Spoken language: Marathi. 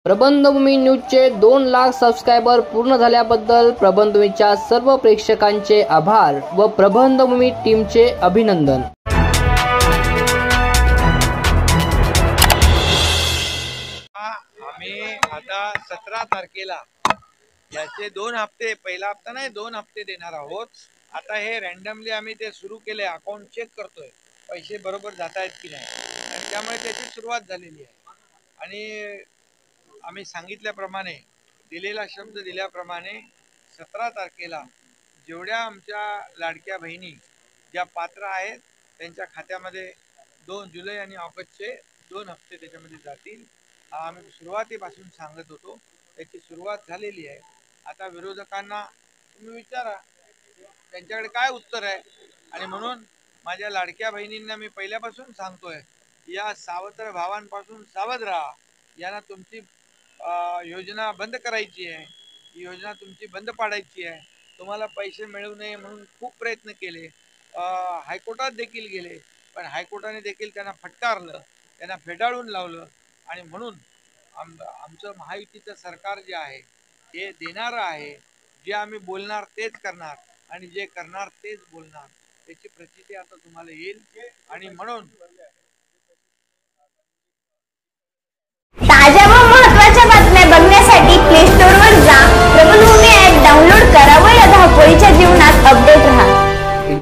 प्रबंधभूमी न्यूजचे 2 लाख सबस्क्रायबर पूर्ण झाल्याबद्दल प्रबंधभूमीच्या सर्व प्रेक्षकांचे आभार व प्रबंधभूमी टीमचे अभिनंदन। आम्ही आता 17 तारखेला याचे 2 हप्ते, पहिला हप्ता नाही 2 हप्ते देणार आहोत। आता हे रँडमली आम्ही ते सुरू केले, अकाउंट चेक करतोय पैसे बरोबर जात आहेत की नाही, आणि त्यामुळे त्याची सुरुवात झालेली आहे। आणि आम्ही सांगितल्याप्रमाणे, दिलेला शब्द दिल्याप्रमाणे 17 तारखेला जेवढ्या आमच्या लाडक्या बहिणी ज्या पात्र आहेत त्यांच्या खात्यामध्ये 2 जुलै आणि ऑगस्टचे 2 हप्ते त्याच्यामध्ये जातील। आम्ही सुरुवातीपासून सांगत होतो, त्याची सुरुवात झालेली आहे। आता विरोधकांना तुम्ही विचारा त्यांच्याकडे काय उत्तर आहे। आणि म्हणून माझ्या लाडक्या बहिणींना मी पहिल्यापासून सांगतोय, या सावत्र भावांपासून सावध राहा। यांना तुमची योजना बंद करायची आहे, ही योजना तुमची बंद पाडायची आहे। तुम्हाला पैसे मिळू नये म्हणून खूप प्रयत्न केले, हायकोर्टात देखील गेले, पण हायकोर्टाने देखील त्यांना फटकारलं, त्यांना फेटाळून लावलं। आणि म्हणून आमचं महायुतीचं सरकार जे आहे हे देणारं आहे, जे आम्ही बोलणार तेच करणार आणि जे करणार तेच बोलणार, त्याची प्रचिती आता तुम्हाला येईल। आणि म्हणून